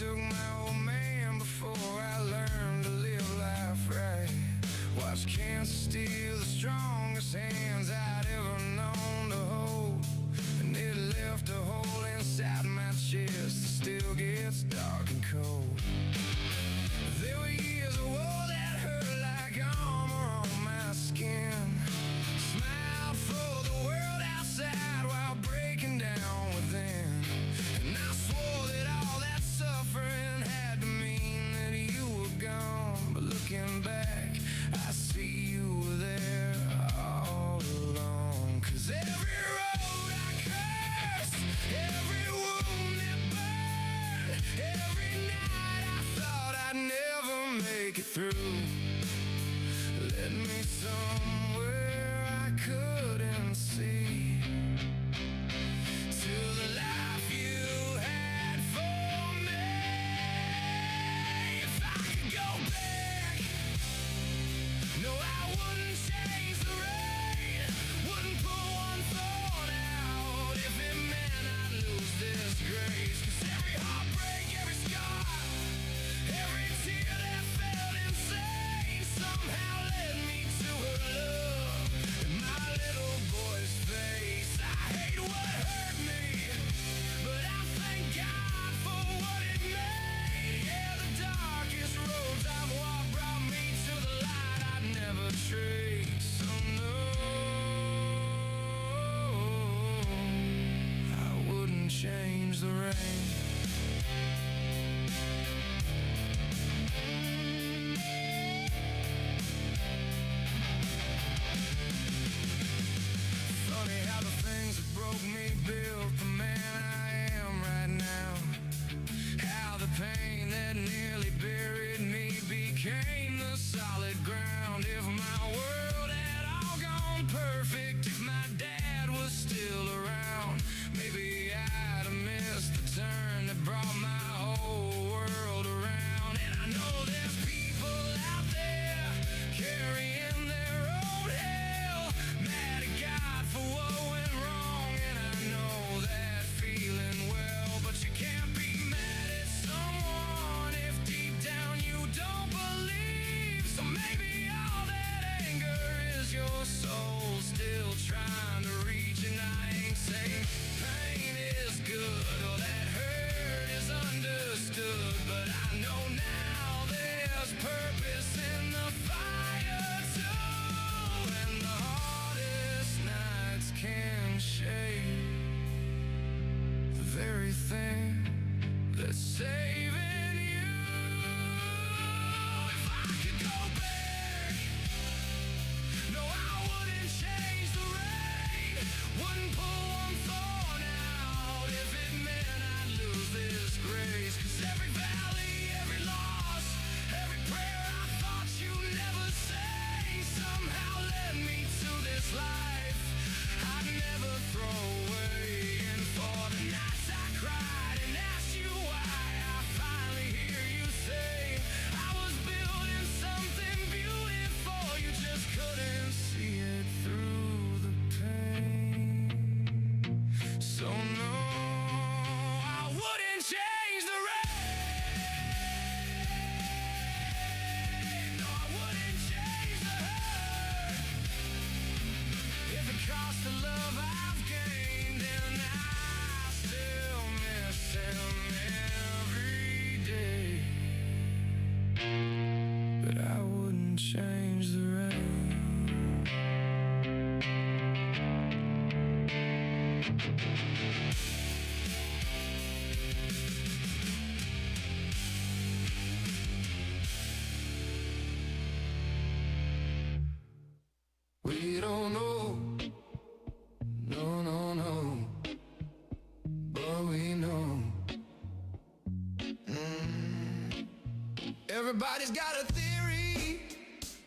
took my old man before I learned to live life right. Watched cancer steal the strongest hands I'd ever known to hold, and it left a hole inside my chest that still gets dark and cold. There were years of war that hurt like armor on my skin. Smiled for the world outside while breaking down within. And I swore that all that suffering had to mean that you were gone. But looking back, I see you were there all along. 'Cause every road I cursed, every wound that burned, every night I thought I'd never make it through, led me somewhere I couldn't see. To the life you had for me. If I could go back, no, I wouldn't change the rain. Wouldn't pull one thorn out if it meant I'd lose this grace. 'Cause every heartbreak, every scar, every tear that felt insane somehow led me to her love in my little boy's face. I hate what hurt me, but I thank God for what it made. Yeah, the darkest roads I've walked brought me to the light I'd never trace. So no, I wouldn't change the rain. Funny how the things that broke me built the man I am right now. How the pain that nearly buried me became the solid ground. If my world had all gone perfect, if my dad was still around, maybe I'd have missed the turn that brought my whole world around. And I know there's people out there carrying their own hell, mad at God for what went wrong. And I know that feeling well, but you can't be mad at someone if deep down you don't believe. So maybe all that anger is your soul still trying to reach. And I ain't saying pain is good or that hurt is understood, but I know now there's purpose in the fire too. And the hardest nights can shake the very thing that's saving you. If I could go back, no, I wouldn't change the rain. Wouldn't pull one thorn out if it meant I'd lose this grace. 'Cause every valley, every loss, every prayer I thought you'd never sang somehow led me to this life I'd never throw away. And for the nights I cried and asked you why, I finally hear you say I was building something beautiful. You just couldn't see it through the pain. So no, I wouldn't change the rain. No, I wouldn't change the hurt. If it cost the love I've gained, then I still miss him every day. But I wouldn't change the rain. We don't know, no, no, no, but we know. Everybody's got a theory,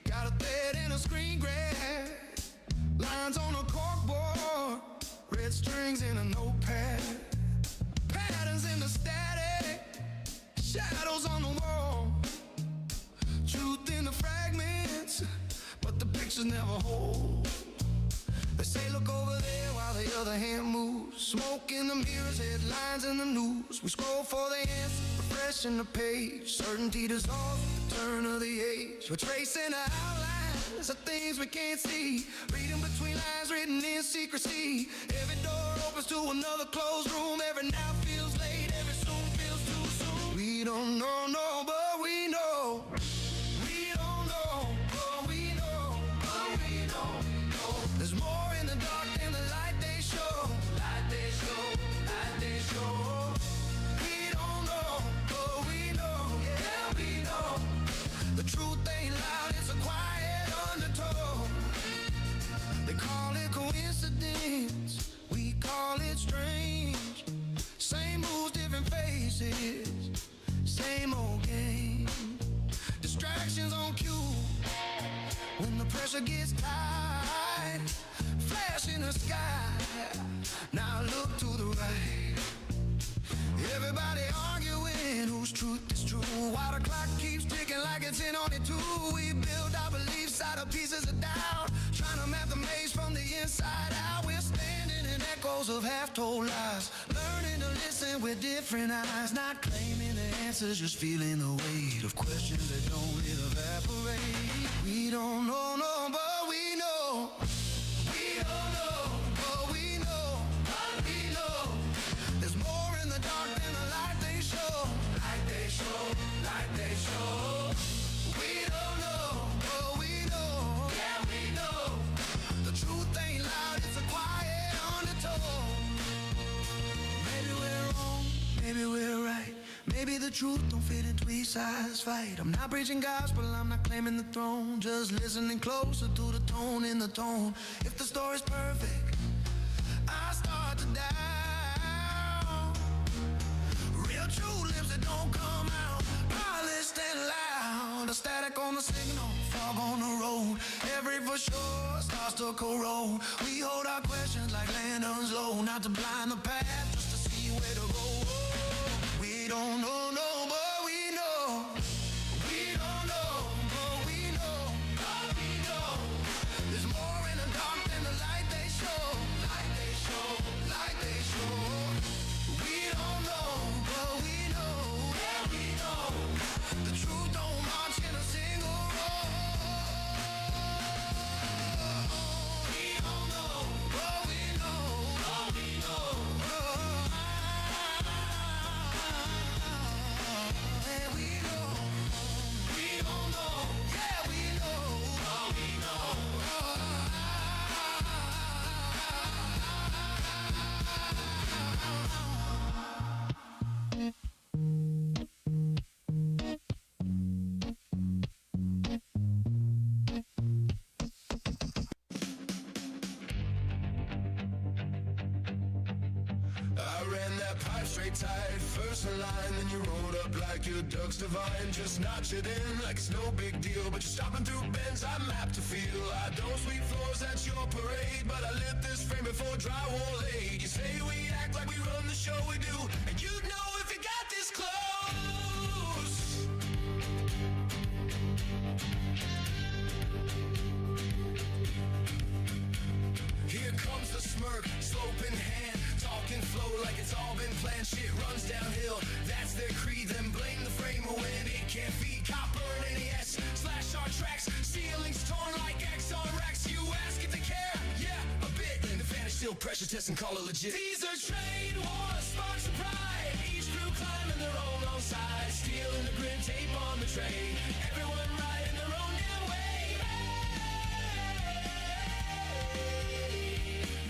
got a thread in a screen grab, lines on a corkboard, red strings in a notepad, patterns in the static, shadows on the wall, truth in the fragments, but the pictures never hold. They say look over there while the other hand moves. Smoke in the mirrors, headlines in the news. We scroll for the answer, refreshing the page. Certainty dissolves with the turn of the age. We're tracing the outlines of things we can't see. Reading between lines written in secrecy. Every door opens to another closed room. Every now feels late, every soon feels too soon. We don't know, no, but we know. We don't know, but we know. But we know. There's more in the dark than the light they show. Light they show, light they show. We don't know, but we know. Yeah, we know. The truth ain't loud, it's a quiet undertow. They call it coincidence, we call it strange. Same moves, different faces, same old game. Distractions on cue when the pressure gets tight. Flash in the sky, now look to the right. Everybody arguing whose truth is true, while the clock keeps ticking like it's in on it too. We build our beliefs out of pieces of doubt, trying to map the maze from the inside out. We're standing in echoes of half-told lies, learning to listen with different eyes. Not claiming the answers, just feeling the weight of questions that don't evaporate. We don't know, no, but we know. We don't know, but we know. But we know. There's more in the dark than the light they show. Light they show, light they show. We don't know, but we know. Yeah, we know. The truth ain't loud, it's a quiet undertow. Maybe we're wrong, maybe we're right. Maybe the truth don't fit into each side's fight. I'm not preaching gospel, I'm not claiming the throne. Just listening closer to the tone in the tone. If the story's perfect, I start to doubt. Real true lips that don't come out, polished and loud. The static on the signal, fog on the road. Every for sure starts to corrode. We hold our questions like lanterns low, not to blind the path, just to see where to go. We don't know, no, but we know. We don't know, but we know. But we know. There's more in the dark than the light they show. Light they show, light they show. We don't know, but we know. Yeah, we know. The truth don't march in a single row. We don't know, but we know. But we know. Tight, first in line, then you rolled up like your ducks divine. Just notch it in like it's no big deal, but you're stopping through bends I'm apt to feel. I don't sweep floors, that's your parade, but I lit this frame before drywall laid. You say we act like we run the show, we do, and you'd know if you got this close. Here comes the smirk, slope in hand, talking flow like it's all been planned. Shit runs downhill, that's their creed. Then blame the frame when it can't feed copper and NES. Slash our tracks, ceilings torn like X on racks. You ask if they care, yeah, a bit. And the fan is still pressure test and call it legit. These are trade wars, sparks of pride. Each crew climbing their own long side. Steel in the grid, tape on the tray. Everyone riding their own damn way.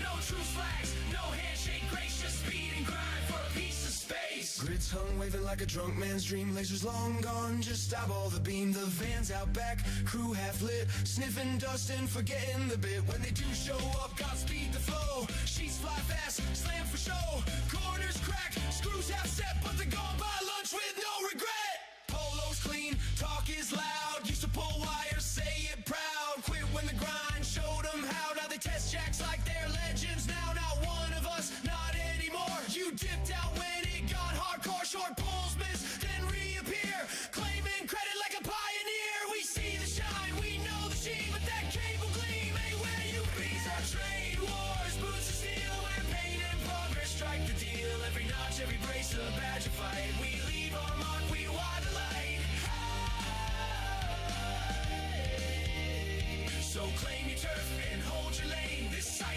No truce flags, no handshake, gracious speed and grind for a piece of space. Grids hung, waving like a drunk man's dream. Lasers long gone, just eyeball the beam. The van's out back, crew half lit, sniffing dust and forgetting the bit. When they do show up, Godspeed the flow. Sheets fly fast, slam for show. Corners crack, screws half set, but they're gone by lunch with no regret. Polo's clean, talk is loud. Used to pull wires, say it proud. Quit when the grind showed them how. Now they test jacks like they're legends. Now not one of us, not anymore. You dipped out when it got hardcore. Short pulls miss, then reappear, claiming credit like a pioneer. We see the shine, we know the sheen, but that cable gleam ain't where you be. These are trade wars, boots of steel, and pain and progress.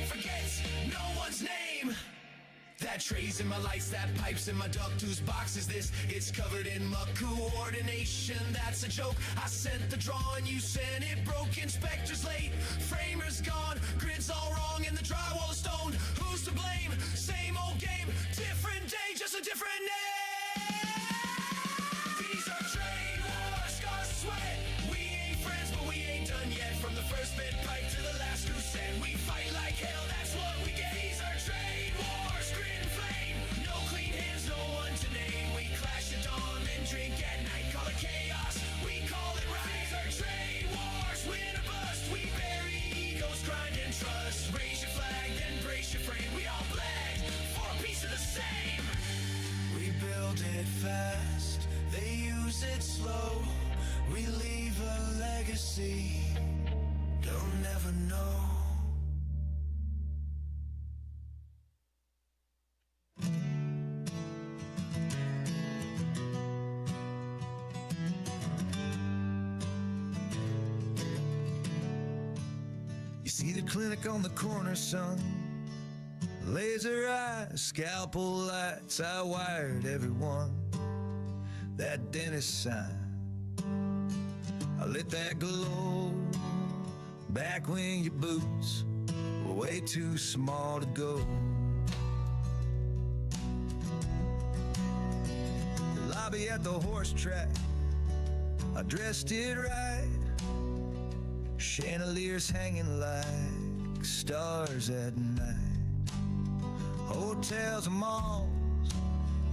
forgets no one's name. That tray's in my lights, that pipe's in my duct, whose box is this? It's covered in muck. Coordination, that's a joke. I sent the drawing, you sent it broke. Inspector's late, framer's gone, grid's all wrong, and the drywall is stoned. Who's to blame? Same old game, different day, just a different name. These are trade wars, scars and sweat. We ain't friends, but we ain't done yet. From the first bit pipe to the last crusade, we fight like hell, that's what we get. These are trade wars, grit and flame. No clean hands, no one to name. We clash at dawn, then drink at night. Call it chaos, we call it right. These are trade wars, win or bust. We bury egos, grind and trust. Raise your flag, then brace your frame. We all bled for a piece of the same. We build it fast, they use it slow. We leave a legacy, they'll never know. You see the clinic on the corner, son. Laser eyes, scalpel lights, I wired everyone. That dentist sign, I lit that glow. Back when your boots were way too small to go. The lobby at the horse track, I dressed it right. Chandeliers hanging like stars at night. Hotels and malls,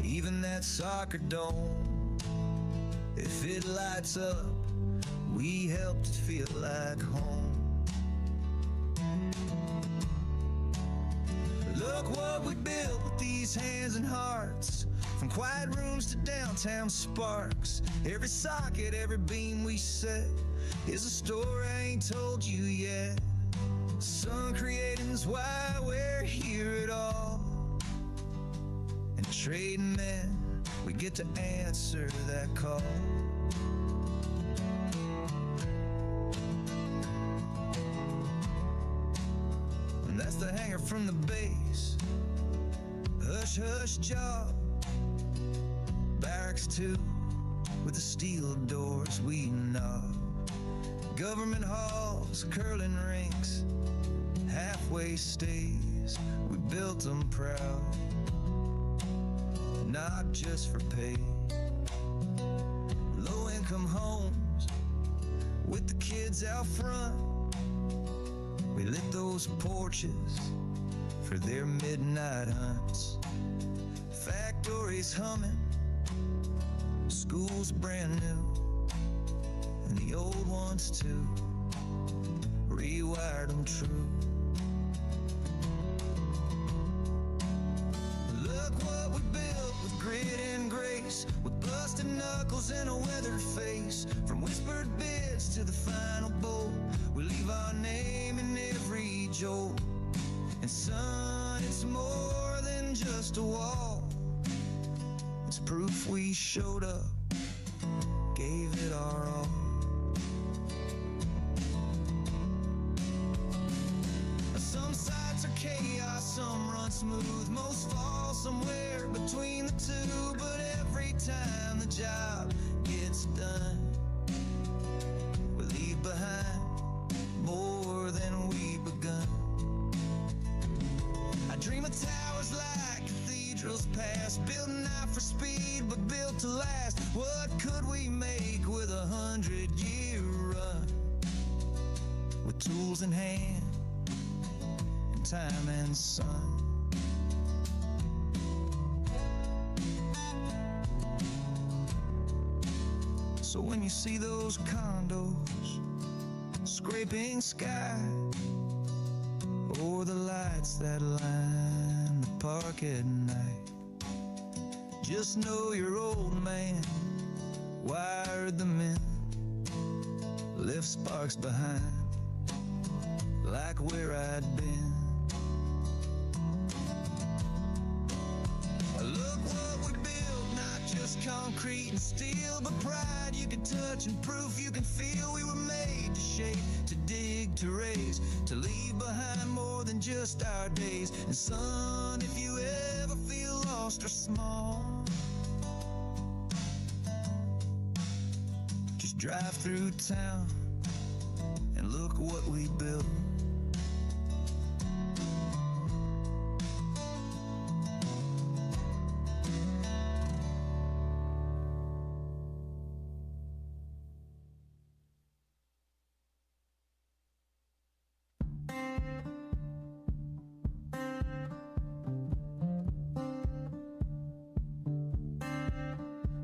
even that soccer dome. If it lights up, we helped it feel like home. Look what we built with these hands and hearts. From quiet rooms to downtown sparks. Every socket, every beam we set is a story I ain't told you yet. Sun creating's why we're here at all. And trading men, we get to answer that call. And that's the hanger from the base. Hush, hush job. Barracks 2 with the steel doors we knock. Government halls, curling rinks, halfway stays, we built them proud. Not just for pay. Low-income homes with the kids out front. We lit those porches for their midnight hunts. Factories humming, schools brand new, and the old ones too. Rewired them true. Look what we built with grit and grace, with busted knuckles and a weathered face. From whispered bids to the final bolt, we leave our name in every jolt. And son, it's more than just a wall. It's proof we showed up, gave it our all. Some sides are chaos, some run smooth. Most fall somewhere between the two. But every time the job gets done, we leave behind more than we begun. I dream of towers like cathedrals past, building not for speed but built to last. What could we make with 100-year run? With tools in hand, time and sun. So when you see those condos scraping sky, or the lights that line the park at night, just know your old man wired them in, left sparks behind like where I'd been. Look what we built, not just concrete. concrete and steel, but pride you can touch and proof you can feel. We were made to shape, to dig, to raise, to leave behind more than just our days. And son, if you ever feel lost or small, just drive through town and look what we built.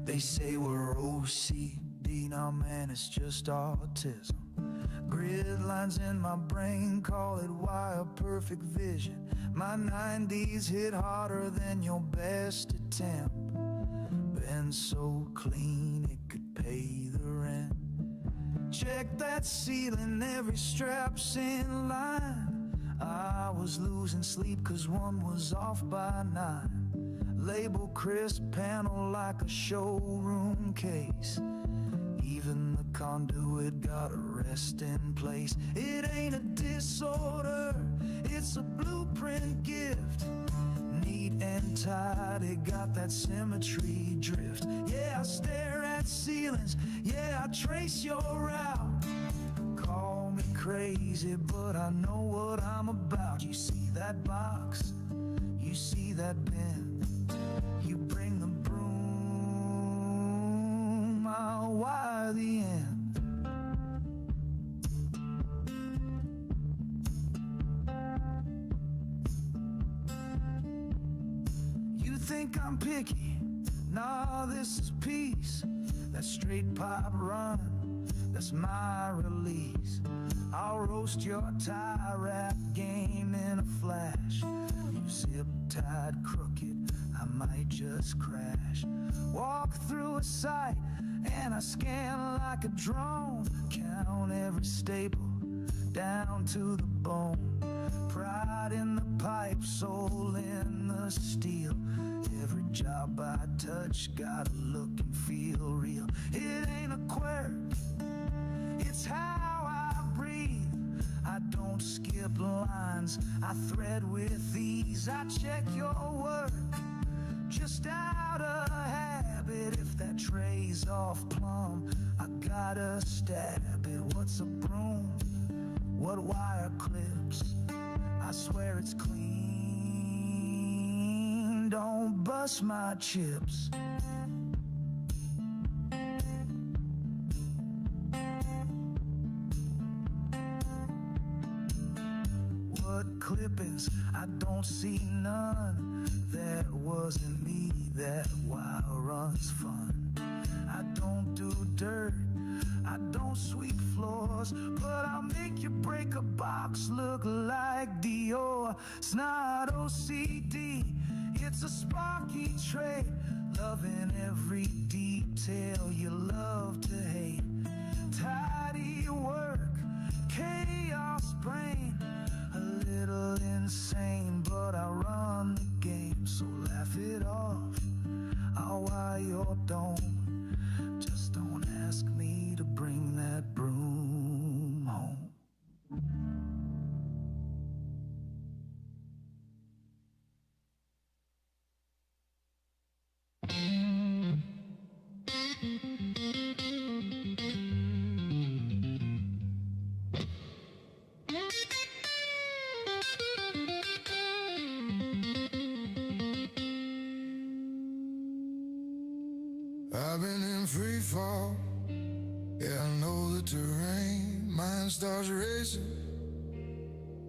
They say we're OCD, nah man, it's just autism. Grid lines in my brain, call it wire perfect vision. My 90s hit harder than your best attempt. Been so clean it could pay the rent. Check that ceiling, every strap's in line. I was losing sleep cause one was off by 9. Label crisp panel like a showroom case. Even the conduit got a resting place. It ain't a disorder, it's a blueprint gift. Neat and tight, it got that symmetry drift. Yeah, I stare at ceilings, yeah, I trace your route. Call me crazy, but I know what I'm about. You see that box, you see that bin, you bring the broom, I'll wire the end. You think I'm picky? Nah, this is peace. That straight pipe run, that's my release. I'll roast your tie wrap game in a flash. You zip tied crooked, I might just crash. Walk through a site and I scan like a drone. Count every staple down to the bone. Pride in the pipe, soul in the steel. Every job I touch gotta look and feel real. It ain't a quirk, it's how I breathe. I don't skip lines, I thread with ease. I check your work just out of habit. If that tray's off plumb, I gotta stab it. What's a broom? What wire clips? I swear it's clean, don't bust my chips. What clippings? I don't see none. That wasn't me, that wire run's fun. I don't do dirt, I don't sweep floors, but I'll make you break a box look like Dior. It's not OCD, it's a sparky trait. Loving every detail you love to hate. Tidy work, chaos brain. A little insane, but I run the game. So laugh it off, I'll wire your dome. Just don't ask me to bring that broom home. I've been in free fall, yeah, I know the terrain. Mind starts racing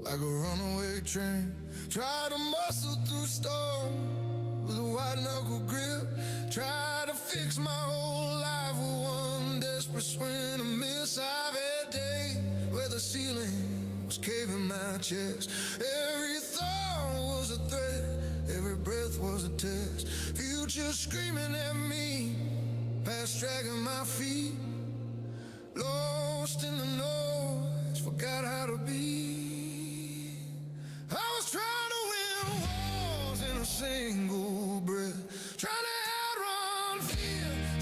like a runaway train. Try to muscle through storm with a white knuckle grip. Try to fix my whole life with one desperate swing and miss. I've had days where the ceiling was caving my chest. Every thought was a threat, every breath was a test. Future screaming at me, past dragging my feet. Lost in the noise, forgot how to be. I was trying to win wars in a single breath, trying to outrun fear,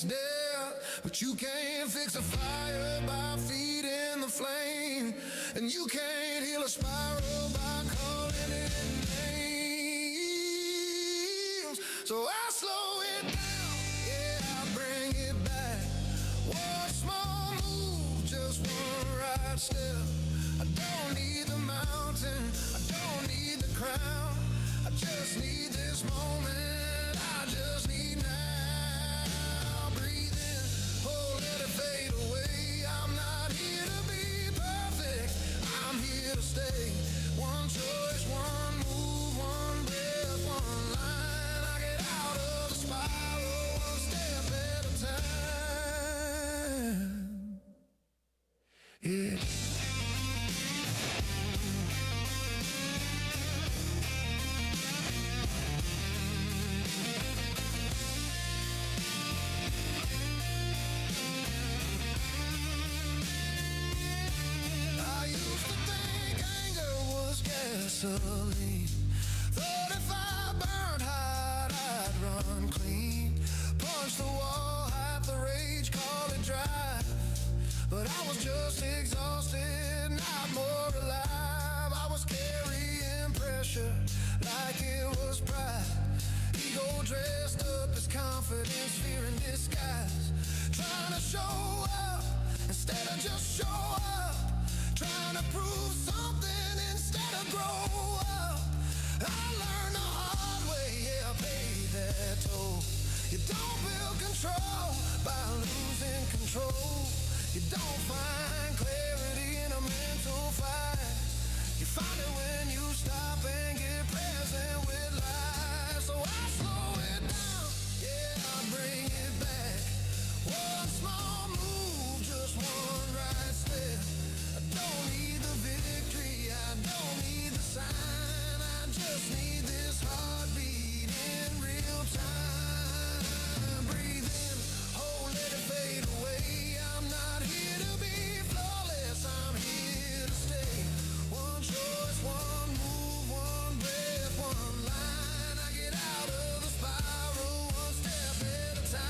it's death. But you can't fix a fire by feeding the flame, and you can't heal a spiral by calling it names. So I slow it down, yeah, I bring it back. One small move, just one right step. I don't need the mountain, I don't need the crown, I just need this moment, I just need now. Breathe in, oh, let it fade away. I'm not here to be perfect, I'm here to stay. One choice, one move, one breath, one line. I get out of the spiral, one step at a time. Yeah. Gasoline. Thought if I burned hot, I'd run clean. Punch the wall, hide the rage, call it drive. But I was just exhausted, not more alive. I was carrying pressure like it was pride. Ego dressed up as confidence, fear in disguise. Trying to show up instead of just show up. Trying to prove something instead of grow up. I learned the hard way, yeah, I paid that toll. You don't build control by losing control. You don't find clarity in a mental fight. You find it when you stop and get present with life. So I slow it down, yeah, I bring it back. One small move, just one right step. I don't need the victory, I don't need the sign. I just need this heartbeat in real time. Breathe in, oh, let it fade away. I'm not here to be flawless, I'm here to stay. One choice, one move, one breath, one line. I get out of the spiral, one step at a time.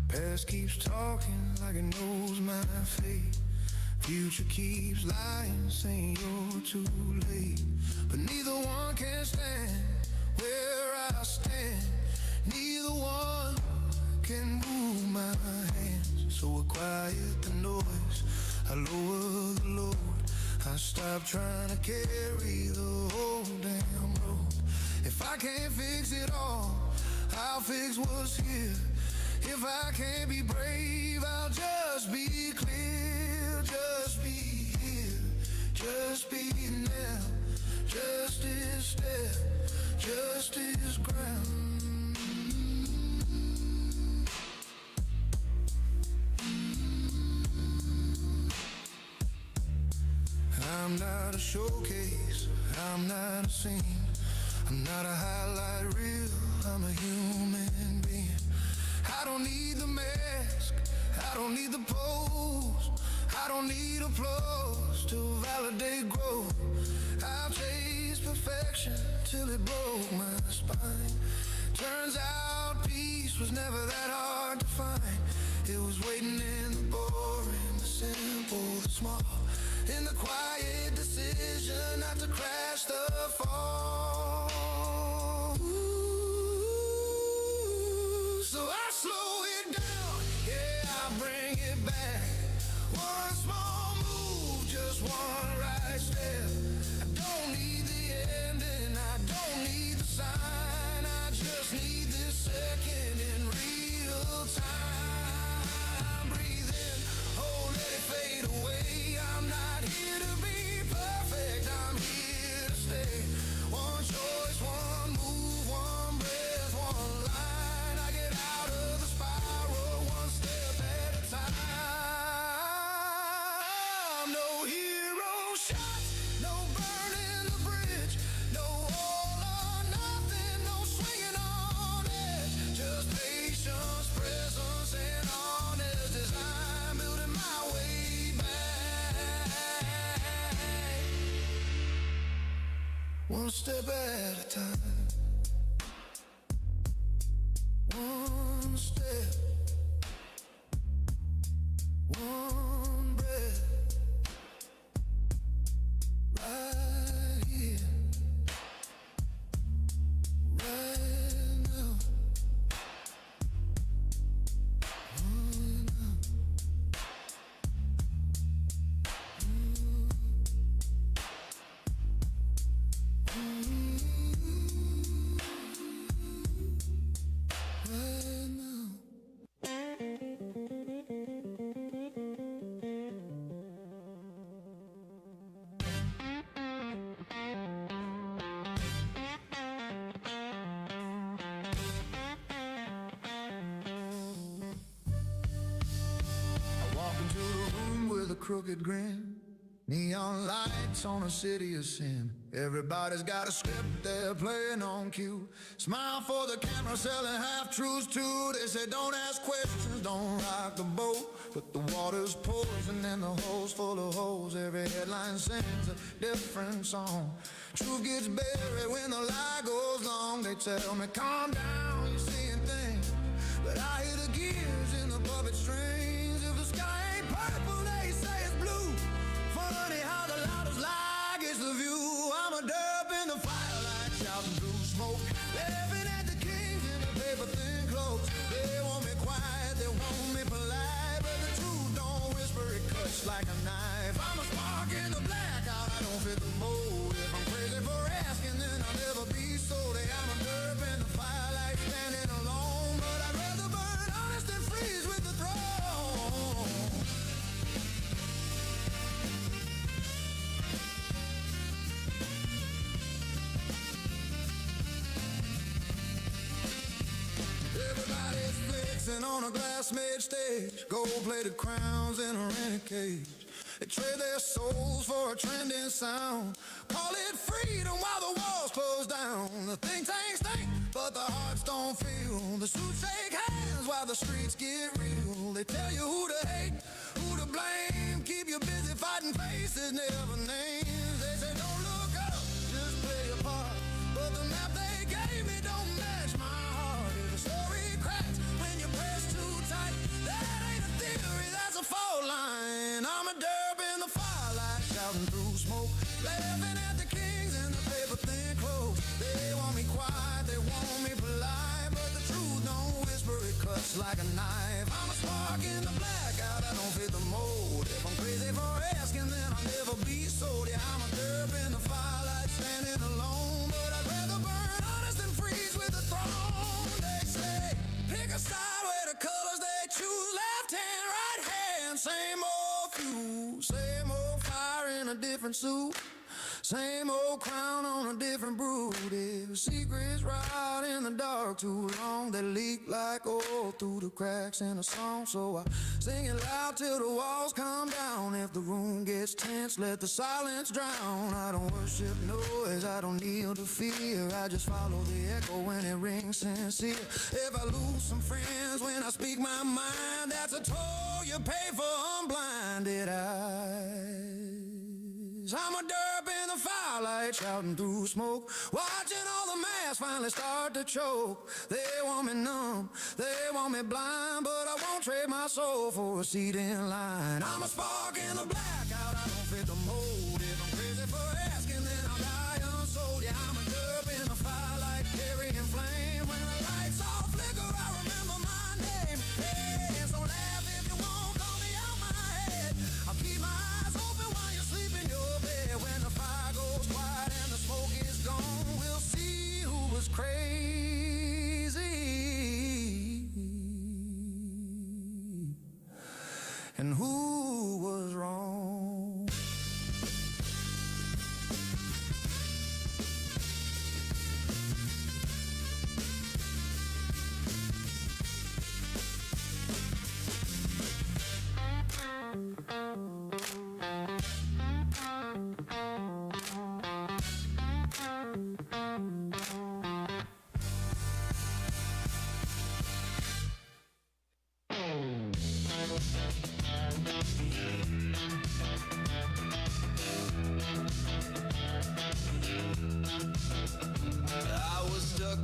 Past keeps talking like it knows my fate. Future keeps lying, saying you're too late. But neither one can stand where I stand. Neither one can move my hands. So I quiet the noise, I lower the load. I stop trying to carry the whole damn road. If I can't fix it all, I'll fix what's here. If I can't be brave, I'll just be clear. Just be here, just be now. Justice step, justice ground. I'm not a showcase, I'm not a scene. I'm not a highlight reel, I'm a human being. I don't need the mask, I don't need the pose, I don't need applause to validate growth. I've chased perfection till it broke my spine. Turns out peace was never that hard to find. It was waiting in the boring, the simple, the small, in the quiet decision not to crash the fall. So I slow it down, yeah, I bring it back. One small move, just one right step. I don't need the ending, I don't need the sign. I just need this second in real time. Breathe in, oh, let it fade away. I'm not here to be perfect, I'm here to stay. One choice, one move, one breath, one line. I get out of the spiral, one step at a time. No hero shots, no burning the bridge, no all or nothing, no swinging on edge. step at a time. One step, one breath, right here, right now. Crooked grin, neon lights on a city of sin. Everybody's got a script they're playing on cue. Smile for the camera, selling half-truths too. They say don't ask questions, don't rock the boat. But the water's poison and the hole's full of holes. Every headline sings a different song. Truth gets buried when the lie goes long. They tell me calm down, you're seeing things, but I hear the gears in the puppet strings. If the sky ain't purple, they say it's blue. Funny how the loudest lie gets the view. I'm a derp in the firelight, shouting through smoke, laughing at the kings in the paper-thin cloaks. They want me quiet, they want me polite, but the truth don't whisper, it cuts like a knife. I'm a spark in the blackout, I don't fit the mold. If I'm crazy for asking, then I'll never be sold. Hey, I'm a derp in the firelight, standing alone, but I'd rather burn honest than freeze with the throne. Everybody's flexing on a glass-made stage, gold-plated crowns in a rented cage. They trade their souls for a trending sound. Call it freedom while the walls close down. The think tanks think, but the hearts don't feel. The suits shake hands while the streets get real. They tell you who to hate, who to blame. Keep you busy fighting faces, never names. They say don't look up, just play your part. But the map they gave me don't match my heart. If the story cracks when you press too tight, that ain't a theory, that's a fault line. I'm a derp in the firelight, shouting through smoke, laughing at the kings in the paper-thin clothes. They want me quiet, they want me polite, but the truth don't whisper, it cuts like a knife. I'm a spark in the blackout, I don't fit the mold. If I'm crazy for asking, then I'll never be sold. Yeah, I'm a derp in the firelight, standing alone, but I'd rather burn honest than freeze with the throne. They say, pick a side where the colors they choose, left hand, right hand, same old few, same old fire in a different suit, same old crown on a different brood. If secrets rot in the dark too long, they leak like oil through the cracks in a song. So I sing it loud till the walls come down. If the room gets tense, let the silence drown. I don't worship noise, I don't kneel to fear. I just follow the echo when it rings sincere. If I lose some friends when I speak my mind, that's a toll you pay for unblinded eyes. I'm a derp in the firelight, shouting through smoke, watching all the masks finally start to choke. They want me numb, they want me blind, but I won't trade my soul for a seat in line. I'm a spark in the blackout, I don't fit the mold. If I'm crazy for asking, then I'll die unsold. Yeah, I'm a derp in the firelight, carrying flame. When the lights all flicker, I remember my name. Hey, so laugh if you won't, call me out my head. I'll keep my eyes open while you sleep in your bed. When the fire goes quiet and the smoke is gone, we'll see who was crazy and who was wrong.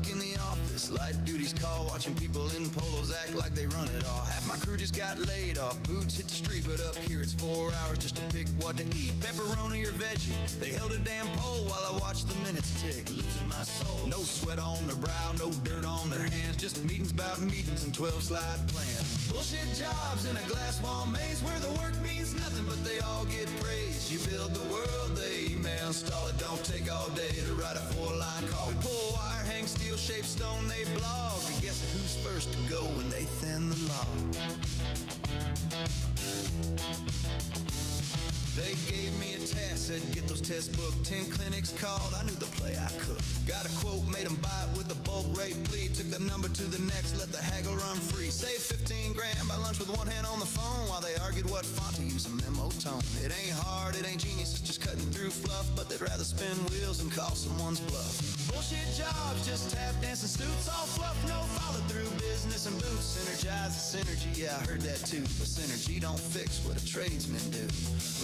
work in the office, light duties call, watching people in polos act like they run it all. Half my crew just got laid off, boots hit the street, but up here it's 4 hours just to pick what to eat. Pepperoni or veggie, they held a damn pole while I watched the minutes tick, losing my soul. No sweat on their brow, no dirt on their hands, just meetings about meetings and 12-slide plans. Bullshit jobs in a glass wall maze where the work means nothing but they all get praised. You build the world, they email, install it, don't take all day to write a 4-line call. We pull wire, hang steel-shaped stone, they blog. And guess who's first to go when they thin the log? They gave me a task, said get those tests booked. 10 clinics called, I knew the play I cooked. Got a quote, made them buy it with a bulk rate plea. Took the number to the next, let the haggle run free. Saved 15 grand by lunch with one hand on the phone while they argued what font to use, a memo tone. It ain't hard, it ain't genius, it's just cutting through fluff. But they'd rather spin wheels and call someone's bluff. Bullshit jobs, just tap dancing suits, all fluff, no follow through. Business and boots, synergize the synergy, yeah I heard that too. But synergy don't fix what a tradesman do.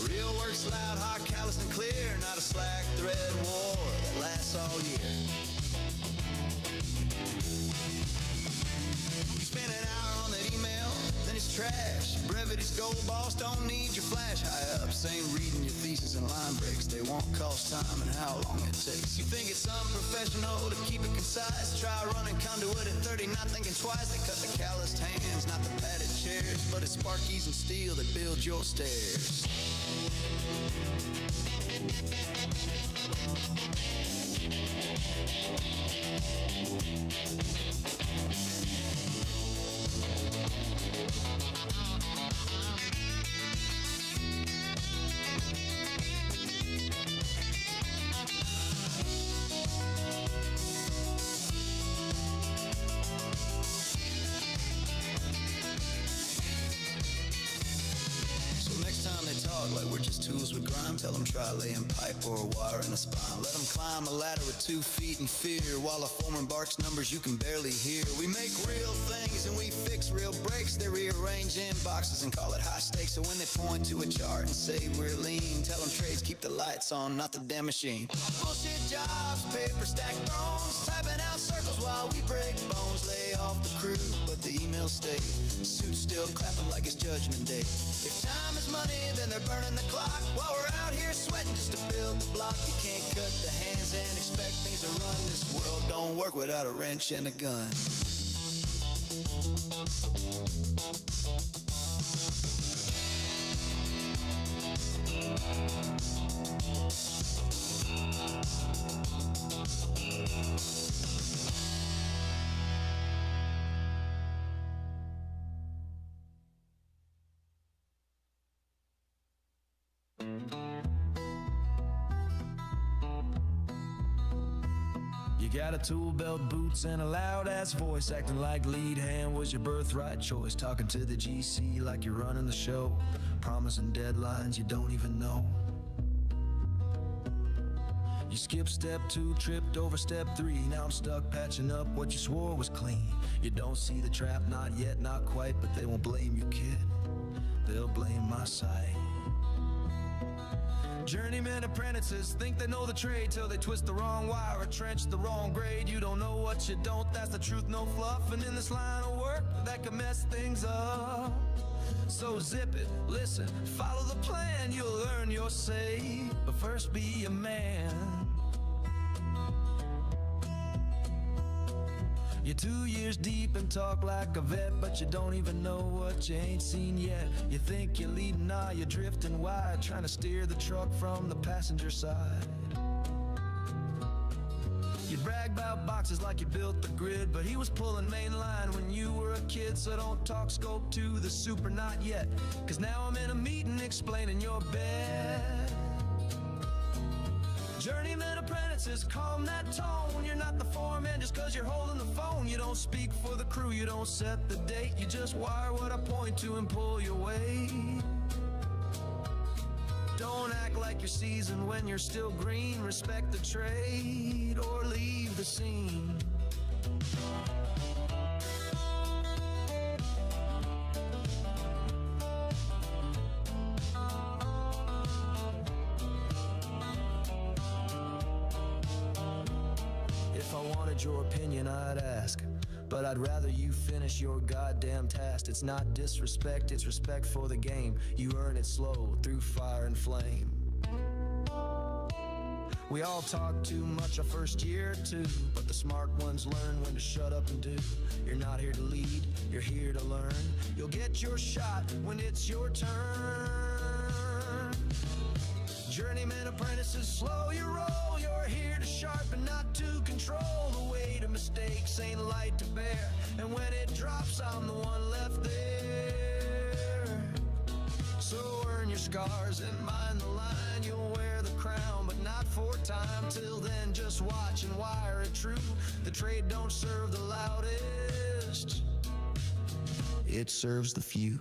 Real work's loud, hot, callous and clear, not a slack thread war that lasts all year. You spend an hour on that email, then it's trash. Brevity's gold, boss, don't need your flash. High up, same reading your thesis and line breaks. They won't cost time and how long it takes. You think it's unprofessional to keep it concise. Try running conduit at 30, not thinking twice. They cut the calloused hands, not the padded chairs, but it's sparkies and steel that build your stairs. Like we're just tools with grime. Tell them try laying pipe or a wire in a spine. Let them climb a ladder with 2 feet in fear while a foreman barks numbers you can barely hear. We make real things and we fix real breaks. They rearrange in boxes and call it high stakes. So when they point to a chart and say we're lean, tell them trades keep the lights on, not the damn machine. Bullshit jobs, paper stack thrones, typing out circles while we break bones. Lay off the crew, but the emails stay. Suits still clapping like it's judgment day. If time is money, then they're burning the clock while we're out here sweating just to build the block. You can't cut the hands and expect things to run. This world don't work without a wrench and a gun. You got a tool belt, boots, and a loud-ass voice, acting like lead hand was your birthright choice. Talking to the GC like you're running the show, promising deadlines you don't even know. You skipped step 2, tripped over step 3. Now I'm stuck patching up what you swore was clean. You don't see the trap, not yet, not quite, but they won't blame you, kid. They'll blame my sight. Journeyman apprentices think they know the trade till they twist the wrong wire or trench the wrong grade. You don't know what you don't, that's the truth, no fluff. And in this line of work, that can mess things up. So zip it, listen, follow the plan, you'll earn your say. But first be a man. You're 2 years deep and talk like a vet, but you don't even know what you ain't seen yet. You think you're leading, nah, you're drifting wide, trying to steer the truck from the passenger side. You brag about boxes like you built the grid, but he was pulling main line when you were a kid. So don't talk scope to the super, not yet, cause now I'm in a meeting explaining your bet. Journeyman apprentices, calm that tone. You're not the foreman just cause you're holding the phone. You don't speak for the crew, you don't set the date. You just wire what I point to and pull your weight. Don't act like you're seasoned when you're still green. Respect the trade or leave the scene. If I wanted wanted your opinion, I'd ask, but I'd rather you finish your goddamn task. It's not disrespect, it's respect for the game. You earn it slow, through fire and flame. We all talk too much our first year or two, but the smart ones learn when to shut up and do. You're not here to lead, you're here to learn. You'll get your shot when it's your turn. Journeyman apprentices, slow your roll. You're here to sharpen, not to control. The weight of mistakes ain't light to bear, and when it drops, I'm the one left there. So earn your scars and mind the line. You'll wear the crown, but not for time. Till then, just watch and wire it true. The trade don't serve the loudest, it serves the few.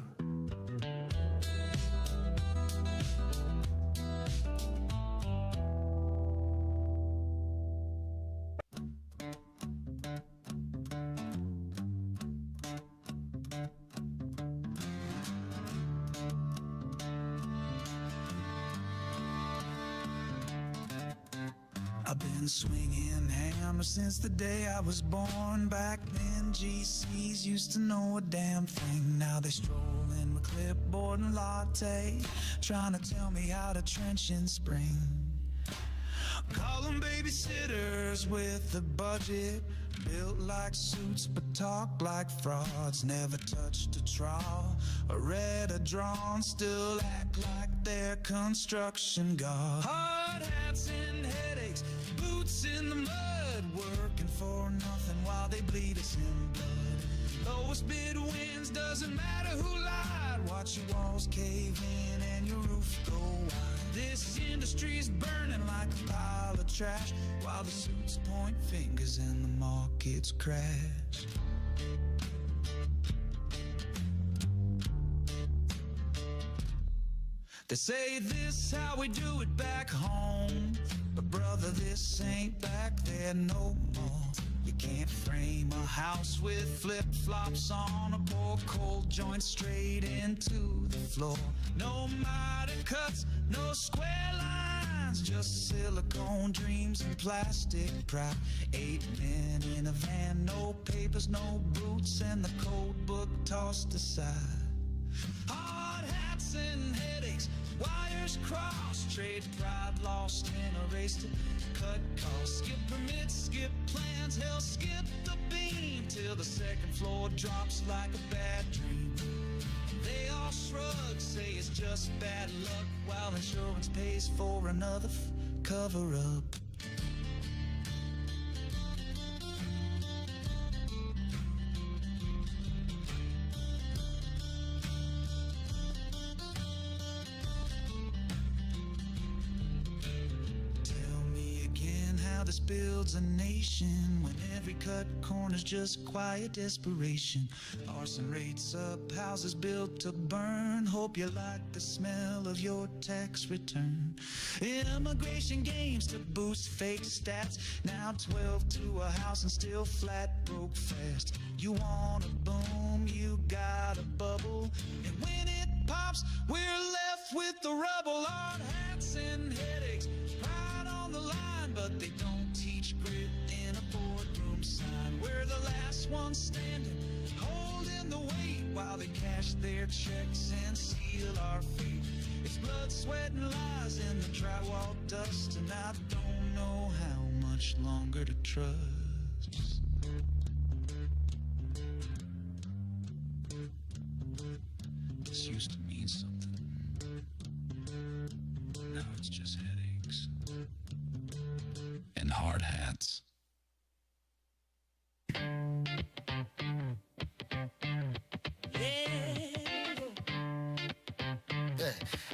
I've been swinging hammer since the day I was born. Back then GCs used to know a damn thing. Now they stroll in with clipboard and latte, trying to tell me how to trench in spring. Call them babysitters with a budget, built like suits but talk like frauds. Never touched a trowel or read a drawn, still act like they're construction gods. Hard hats and headaches, boots in the mud, working for nothing while they bleed us in blood. Lowest bid wins, doesn't matter who lied. Watch your walls cave in and your roof go wide. This industry's burning like a pile of trash, while the suits point fingers and the markets crash. They say this how we do it back home, but brother, this ain't back there no more. You can't frame a house with flip-flops on, a pour cold joint straight into the floor. No miter cuts, no square lines, just silicone dreams and plastic pride. 8 men in a van, no papers, no boots, and the code book tossed aside. Hard hats and headaches, wires crossed, trade pride lost and erased it. Cut costs, skip permits, skip plans, hell skip the beam, till the second floor drops like a bad dream. They all shrug, say it's just bad luck, while insurance pays for another cover-up. This builds a nation when every cut corner's just quiet desperation. Arson rates up, houses built to burn. Hope you like the smell of your tax return. Immigration games to boost fake stats. Now 12 to a house and still flat broke fast. You want a boom, you got a bubble, and when it pops, we're left with the rubble. Hard hats and headaches, pride on the line, but they don't teach grit in a boardroom sign. We're the last ones standing, holding the weight, while they cash their checks and seal our fate. It's blood, sweat, and lies in the drywall dust, and I don't know how much longer to trust. This used to mean something. Now it's just headaches and hard hats.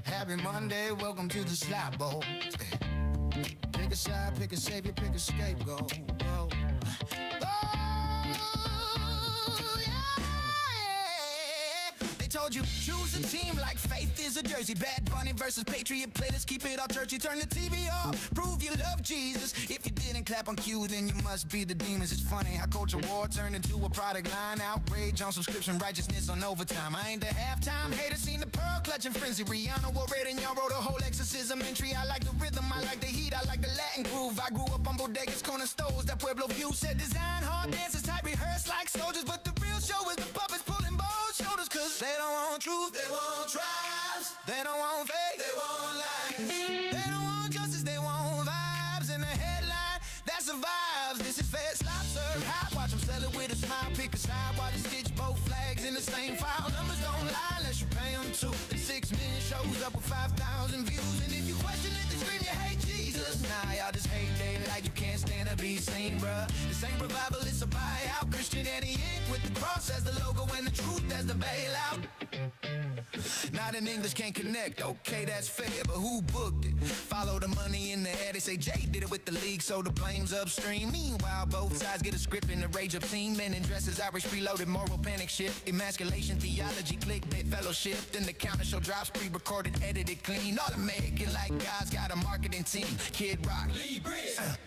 Happy Monday, welcome to the slap bowl. Pick a side, pick a savior, pick a scapegoat. Oh, yeah. They told you choose a team like faith is versus a jersey. Bad Bunny versus Patriot play. Let's keep it all churchy. Turn the TV off. Prove you love Jesus. If you didn't clap on cue, then you must be the demons. It's funny how culture war turned into a product line. Outrage on subscription, righteousness on overtime. I ain't the halftime hater, seen the pearl clutching frenzy. Rihanna wore red and y'all wrote a whole exorcism entry. I like the rhythm, I like the heat, I like the Latin groove. I grew up on bodegas, corner stores, that Pueblo view. Said design, hard dances, type rehearse like soldiers. But the real show is the puppets pulling bold shoulders. Cause they don't want truth, they want tribes. They don't want faith, they want lies. They don't want justice, they want vibes. And the headline, that survives. This is fed, slop, serve, hot. Watch them sell it with a smile, pick a side. While they stitch both flags in the same file. Numbers don't lie unless you pay them too. The 6 million shows up with 5,000 views. And if you question it, then scream you hate Jesus. Nah, y'all just hate they like you can't stand to be seen, bruh. This ain't revival, it's a buyout. Christianity Inc. with the cross as the logo and the truth as the bailout. Not in English, can't connect, okay, that's fair, but who booked it? Follow the money in the air, they say Jay did it with the league, so the blame's upstream. Meanwhile, both sides get a script in the rage obscene. Men in dresses, Irish preloaded, moral panic shift. Emasculation, theology, clickbait, fellowship. Then the counter show drops, pre-recorded, edited clean. Automatic, like God's got a marketing team. Kid Rock,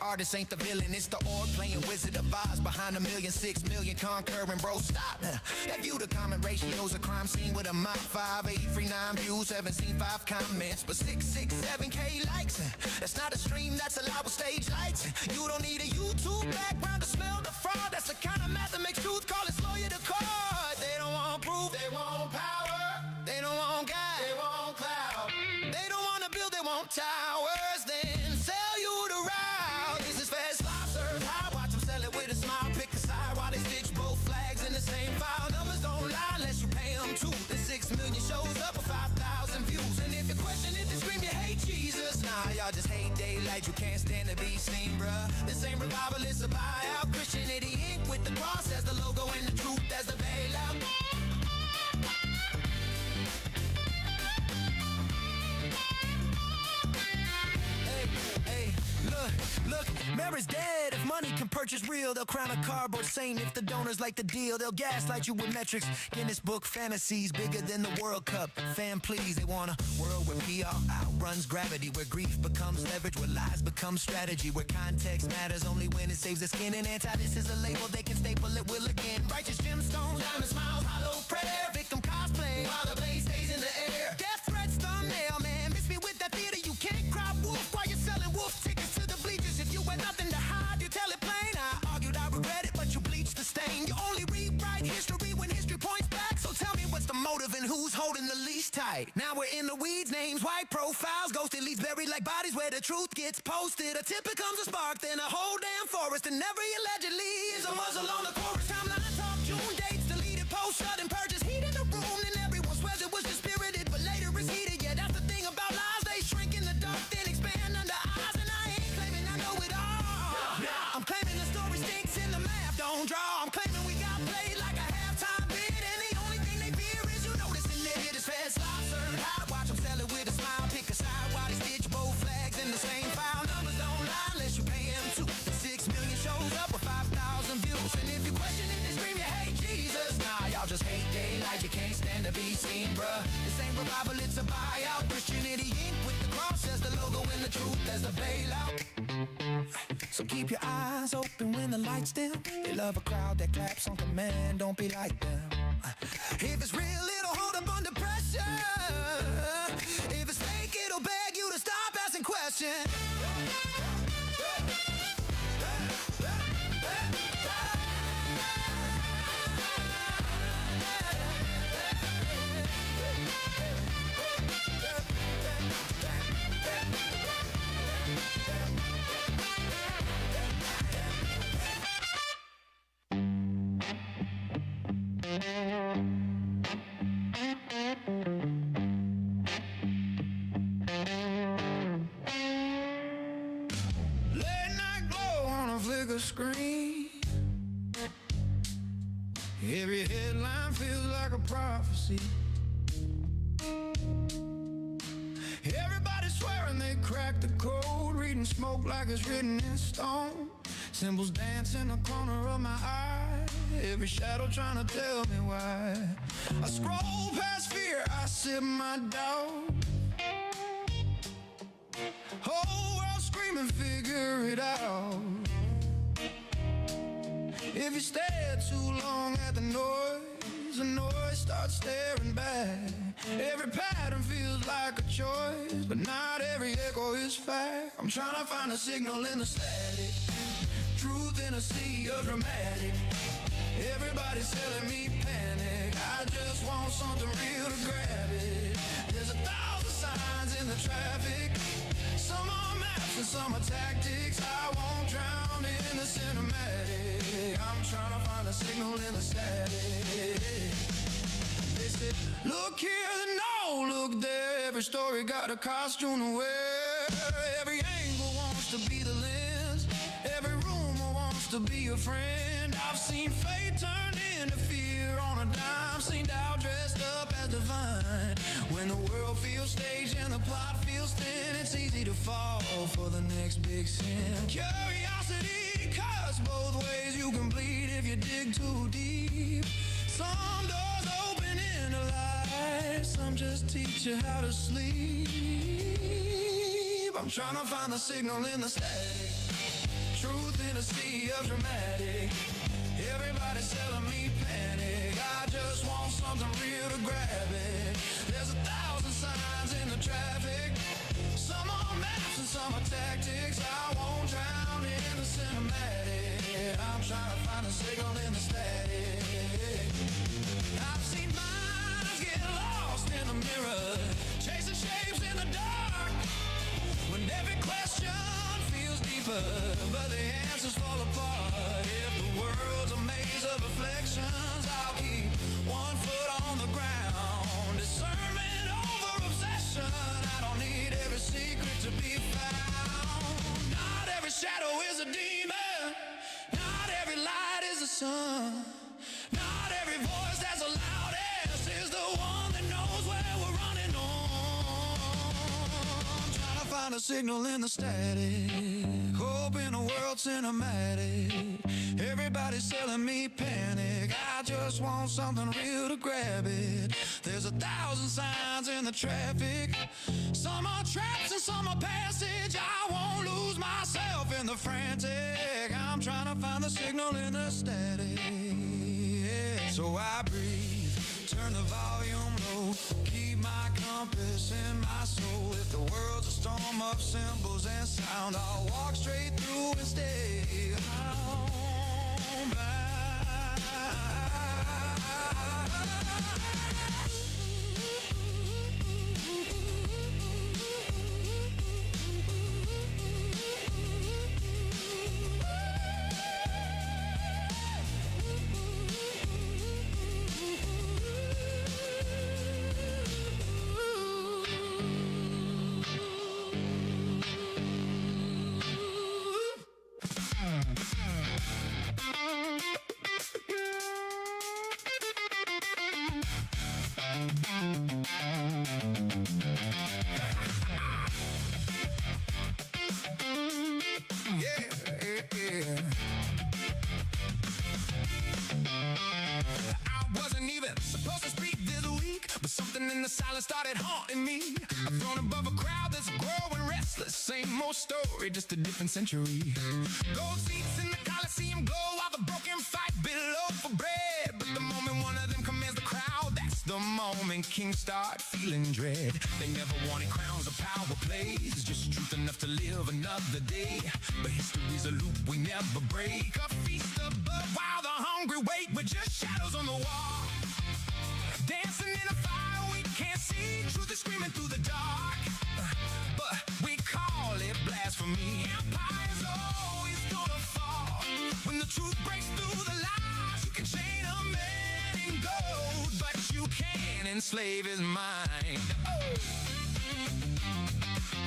artists ain't the villain, it's the org playing Wizard of Oz. Behind 1 million, 6 million, conquering, bro, stop. That view the common ratios, a crime scene with a Mach 5, 8, free 9 views, haven't seen 5 comments, but 667K likes. That's not a stream, that's allowed with stage lights. You don't need a YouTube background to smell the fraud. That's the kind of math that makes truth call its lawyer to court. They don't want proof, they want power. They don't want God, they want cloud. They don't want to build, they want towers. Then sell you the route. This is fast, slop, serve, high. Watch them sell it with a smile, pick a side while they stitch both flags in the same file. Numbers don't lie unless you pay them too. The 6 million shows up with 5,000 views. And if you question it, then scream you hate Jesus. Nah, y'all just hate daylight, you can't stand to be seen, bruh. This ain't revival, it's a buyout. Christianity Inc. with the cross as the logo and the truth as the bailout. Hey, look, Mary's dead. If money can purchase real, they'll crown a cardboard saint. If the donors like the deal, they'll gaslight you with metrics. Guinness Book fantasies bigger than the World Cup. Fan please, they want a world where PR outruns gravity, where grief becomes leverage, where lies become strategy, where context matters only when it saves the skin. And anti-this is a label they can staple it will again. Righteous gemstones, diamond smiles, hollow prayer, victim cosplay while the blade stays in the air. Death threats, thumbnail, man, miss me with that theater. You can't cry wolf while you're selling wolf tickets to the bleachers. If you had nothing to hide, you tell it plain. I argued, I regret it, but you bleached the stain. You only rewrite history when history points back. So tell me what's the motive and who's holding the leash tight. Now we're in the weeds, names, white profiles, ghosted leads buried like bodies where the truth gets posted. A tip becomes a spark, then a whole damn forest, and every allegedly is a muzzle on the chorus. Timeline talk, June dates, deleted posts, sudden purges, heat in the room, and everyone swears it was just spirited, but later it's heated. Yeah, that's the thing about lies, they shrink in the dark, then expand under eyes, and I ain't claiming I know it all. I'm claiming the story stinks and the math don't draw. I'm claiming we got played like a halftime bid, and the only thing they fear is you notice and they hit is fast, slop, serve, high. Watch them sell it with a smile, pick a side while they stitch both flags in the same file. Numbers don't lie unless you pay them too. The 6 million shows up with 5,000 views, and if you question it, then scream you hate Jesus. Nah, y'all just hate daylight, you can't stand to be seen, bruh. This ain't revival, it's a buyout. Christianity Inc. with the cross as the logo and the truth as the bailout. So keep your eyes open when the lights dim. They love a crowd that claps on command, don't be like them. If it's real, it'll hold up under pressure. If it's fake, it'll beg you to stop asking questions. Screen. Every headline feels like a prophecy. Everybody's swearing they cracked the code, reading smoke like it's written in stone. Symbols dance in the corner of my eye. every shadow trying to tell me why. I scroll past fear, I sip my doubt. Whole world screaming, figure it out. If you stare too long at the noise starts staring back. Every pattern feels like a choice, but not every echo is fact. I'm trying to find a signal in the static, truth in a sea of dramatic. Everybody's telling me panic, I just want something real to grab it. There's 1,000 signs in the traffic, some are maps and some are tactics. I won't drown in the cinematic, I'm trying to find a signal in the static. They said, look here, then no, look there. Every story got a costume to wear. Every angle wants to be the lens, every rumor wants to be a friend. I've seen fate turn into fear on a dime, seen doubt dressed up as divine. When the world feels staged and the plot feels thin, it's easy to fall for the next big sin. Curiosity cuts both ways, you can bleed if you dig too deep. Some doors open into life, some just teach you how to sleep. I'm trying to find the signal in the static, truth in a sea of dramatic. Everybody's telling me panic, I just want something real to grab it. There's 1,000 signs in the traffic, some are maps and some are tactics. I won't drown in the cinematic, I'm trying to find a signal in the static. I've seen minds get lost in the mirror, chasing shapes in the dark, when every question feels deeper, but the answers fall apart. If the world's a maze of reflections, I'll keep one foot on the ground. Discernment over obsession, I don't need every secret to be found. Not every shadow is a demon, not every light is a sun. Not every voice that's the loudest is the one that knows where we're running on. Trying to find a signal in the static, hope in a world cinematic. Everybody's telling me panic, I just want something real to grab it. There's 1,000 signs in the traffic, some are traps and some are passage. I won't lose myself in the frantic, I'm trying to find the signal in the static. So I breathe, turn the volume low, keep my compass in my soul. If the world's a storm of symbols and sound, I'll walk straight through and stay homebound. Silence started haunting me. I'm thrown above a crowd that's growing restless. Same old story, just a different century. Gold seats in the Coliseum glow while the broken fight below for bread. But the moment one of them commands the crowd, that's the moment kings start feeling dread. They never wanted crowns or power plays, just truth enough to live another day. But history's a loop we never break, a feast above while the hungry wait. We're just shadows on the wall, dancing in a fire we can't see. Truth is screaming through the dark, but we call it blasphemy. Empire's always gonna fall when the truth breaks through the lies. You can chain a man in gold, but you can't enslave his mind. Oh.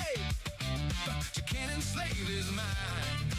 Hey, but you can't enslave his mind.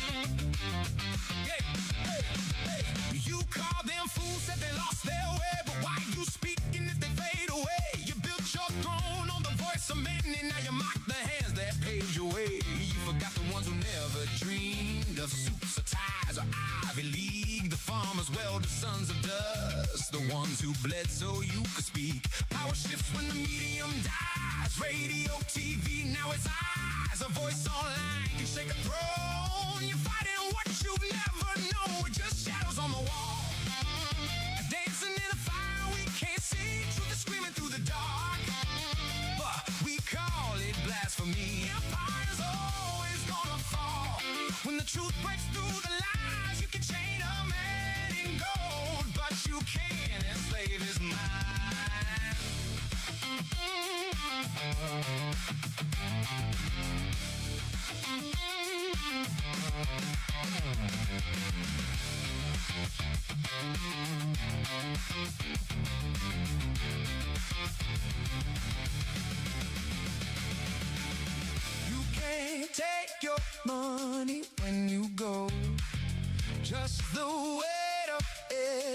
Hey, hey, hey. You call them fools, said they lost their way, but why you speaking if they fade away? You built your throne on the voice of men, and now you mock the hands that paved your way. You forgot the ones who never dreamed of suits or ties or Ivy League, the farmers, welders, sons of dust, the ones who bled so you could speak. Power shifts when the medium dies. Radio, TV, now it's eyes. A voice online can shake a throne. You're fighting what you never know. We're just shadows on the wall, dancing in a fire we can't see. Truth is screaming through the dark, but we call it blasphemy. Empire's always gonna fall. When the truth breaks through the lies, you can chain a man in gold, but you can't enslave his mind. You can't take your money when you go. Just the weight of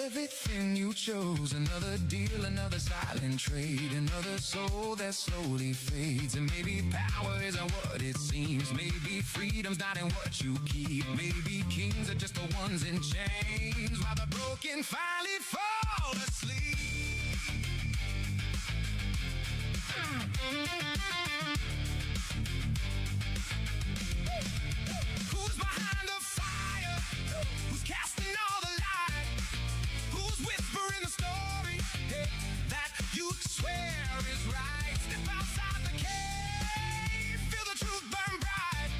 everything you chose. Another deal, another silent trade, another soul that slowly fades. And maybe power isn't what it seems. Maybe freedom's not in what you keep. Maybe kings are just the ones in chains, while the broken finally fall asleep. Who's behind the fire? Who's casting all the light? Who's whispering the story that you swear is right? Step outside the cave, feel the truth burn bright.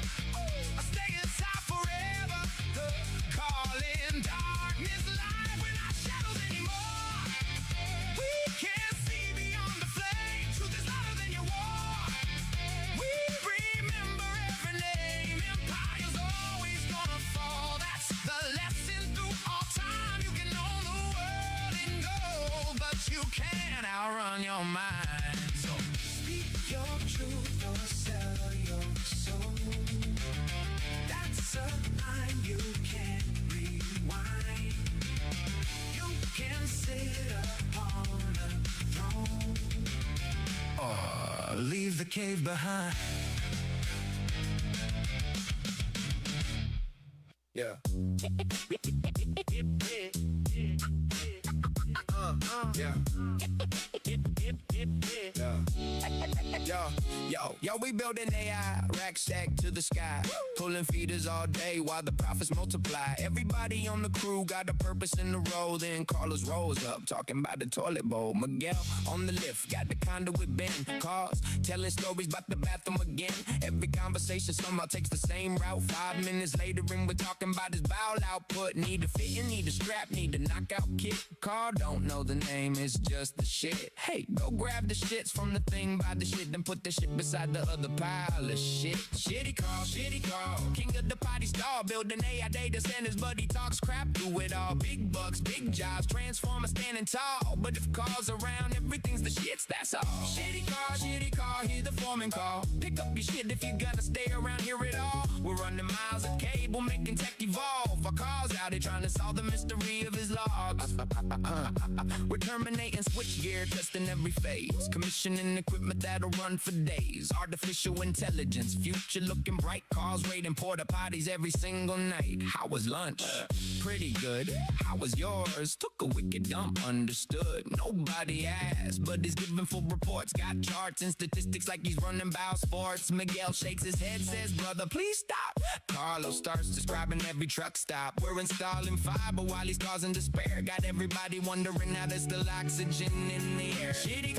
Stay inside forever. Calling darkness light. We're not shadows anymore. We can't see beyond the flame. Truth is louder than your war. We remember every name. Empire's always gonna fall. That's the lesson through all time. You can own the world in gold, but you can't outrun your mind. So speak your truth or sell your soul. That's a line you can't rewind. You can sit upon a throne or leave the cave behind. Yeah. Yeah. Yo, we building AI, rack stack to the sky. Pulling feeders all day while the profits multiply. Everybody on the crew got a purpose in the role. Then Carlos rolls up, talking about the toilet bowl. Miguel on the lift, got the conduit bend. Cars telling stories about the bathroom again. Every conversation somehow takes the same route. 5 minutes later and we're talking about his bowel output. Need a fit, need a strap, need a knockout kit. Car don't know the name, it's just the shit. Hey, go grab the shits from the thing by the shit, then put the shit beside the other pile of shit. Shitty car, king of the potty star. Building AI data centers, but he talks crap through it all. Big bucks, big jobs, transformer standing tall. But if cars around, everything's the shits, that's all. Shitty car, hear the foreman call. Pick up your shit if you're gonna stay around here at all. We're running miles of cable, making tech evolve. Our cars out here trying to solve the mystery of his logs. We're terminating switchgear, testing every phase. Commissioning equipment that'll run for days. Artificial intelligence, future looking bright. Cars raiding porta potties every single night. How was lunch? Pretty good. How was yours? Took a wicked dump, understood. Nobody asked, but he's giving full reports. Got charts and statistics like he's running bow sports. Miguel shakes his head, says, brother, please stop. Carlos starts describing every truck stop. We're installing fiber while he's causing despair. Got everybody wondering how there's still oxygen in the air. Shitty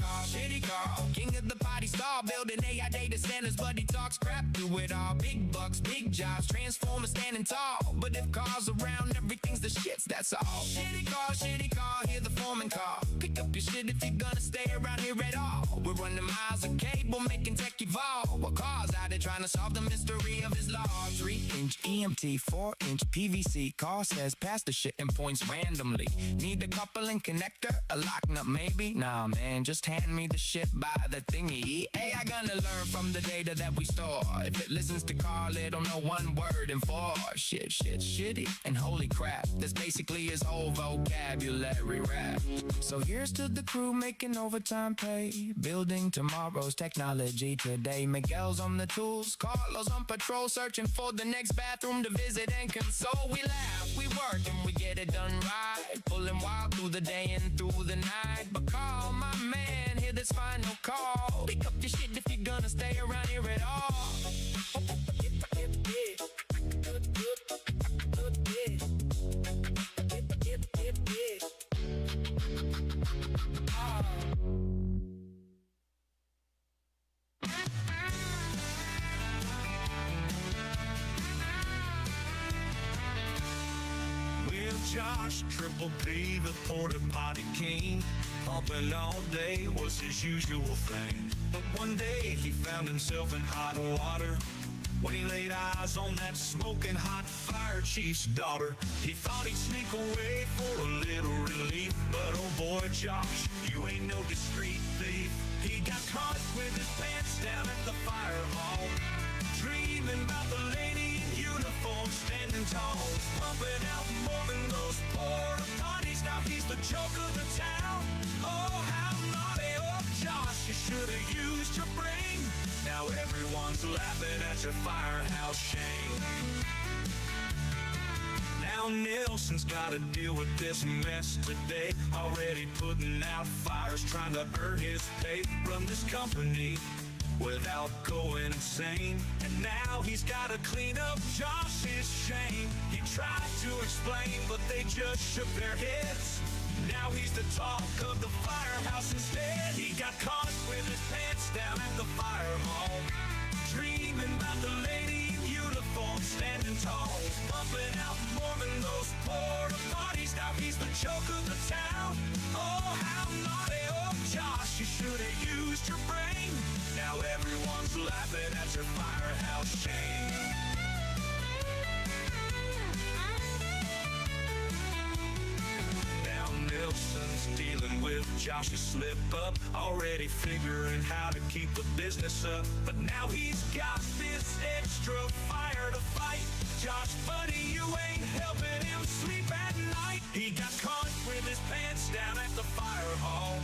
car, king of the potty star. Building AI data centers, but he talks crap through it all. Big bucks, big jobs, transformers standing tall. But if cars around, everything's the shits, that's all. Shitty car, hear the foreman call. Pick up your shit if you're gonna stay around here at all. We're running miles of cable, making tech evolve. While cars out there trying to solve the mystery of his law. 3-inch EMT, 4-inch PVC. Car says pass the shit and points randomly. Need a coupling connector, a lock nut maybe? Nah man, just hand me the shit by the thingy. AI gonna learn from the data that we store. If it listens to Carl, it'll know one word and four. Shit, shitty, and holy crap. That's basically his whole vocabulary rap. So here's to the crew making overtime pay, building tomorrow's technology today. Miguel's on the tools, Carlos on patrol, searching for the next bathroom to visit and console. We laugh, we work, and we get it done right, pulling wild through the day and through the night. But Carl, my man, hear this final call. Pick up your shit if you're gonna stay around here at all. Josh, Triple P, the porta potty king, pumping all day was his usual thing. But one day he found himself in hot water when he laid eyes on that smoking hot fire chief's daughter. He thought he'd sneak away for a little relief, but oh boy, Josh, you ain't no discreet thief. He got caught with his pants down at the fire hall, dreaming about the lady in uniform standing tall, pumping out more than those porta potties. Now he's the joke of the town. Oh, how naughty, oh Josh, you should have used your brain. Now everyone's laughing at your firehouse shame. Now Nelson's gotta deal with this mess today, already putting out fires, trying to earn his pay from this company without going insane. And now he's gotta clean up Josh's shame. He tried to explain, but they just shook their heads. Now he's the talk of the firehouse instead. He got caught with his pants down at the fire hall, dreaming about the lady in uniform standing tall, pumping out more than those porta potties. Now he's the joke of the town. Oh, how naughty, oh Josh, you should have used your brain. Now everyone's laughing at your firehouse shame. Nelson's dealing with Josh's slip up, already figuring how to keep the business up. But now he's got this extra fire to fight. Josh, buddy, you ain't helping him sleep at night. He got caught with his pants down at the fire hall,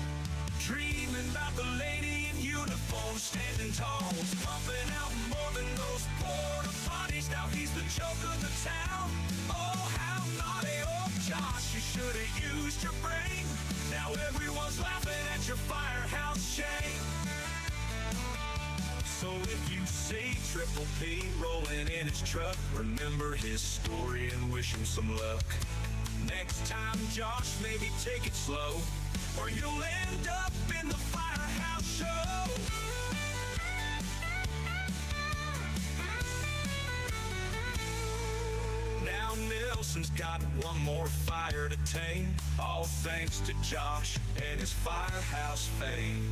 dreaming about the lady in uniform standing tall, pumping out more than those porta potties. Now he's the joke of the town. Oh, how naughty, oh Josh, you should have used your brain. Now everyone's laughing at your firehouse shame. So if you see Triple P rolling in his truck, remember his story and wish him some luck. Next time, Josh, maybe take it slow, or you'll end up in the firehouse show. Now Nelson's got one more fire to tame, all thanks to Josh and his firehouse fame.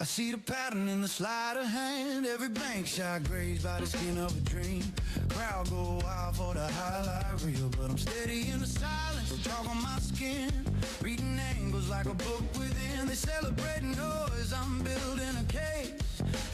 I see the pattern in the sleight of hand. Every bank shot grazed by the skin of a dream. Crowd go wild for the highlight reel, but I'm steady in the silence, the chalk on my skin. Reading angles like a book within. They celebrate noise, I'm building a case.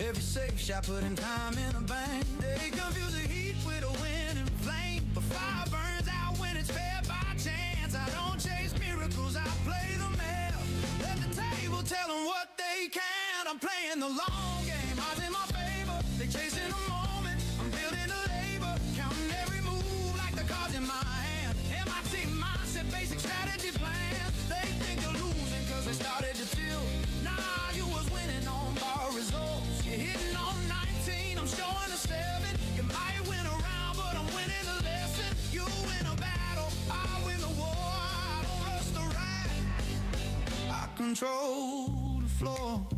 Every safe shot putting time in a bank. They confuse the heat with a wind and flame, but fire burns out when it's fed by chance. I don't chase miracles, I play the math. Let the table tell them what they can. I'm playing the long game, odds in my favor. They chasing a moment, I'm building a labor. Counting every move like the cards in my hand. MIT mindset, basic strategy plan. They think you're losing cause they started to feel. Nah, you was winning on bar results. You're hitting on 19, I'm showing a 7. You might win a round, but I'm winning a lesson. You win a battle, I win the war. control the floor.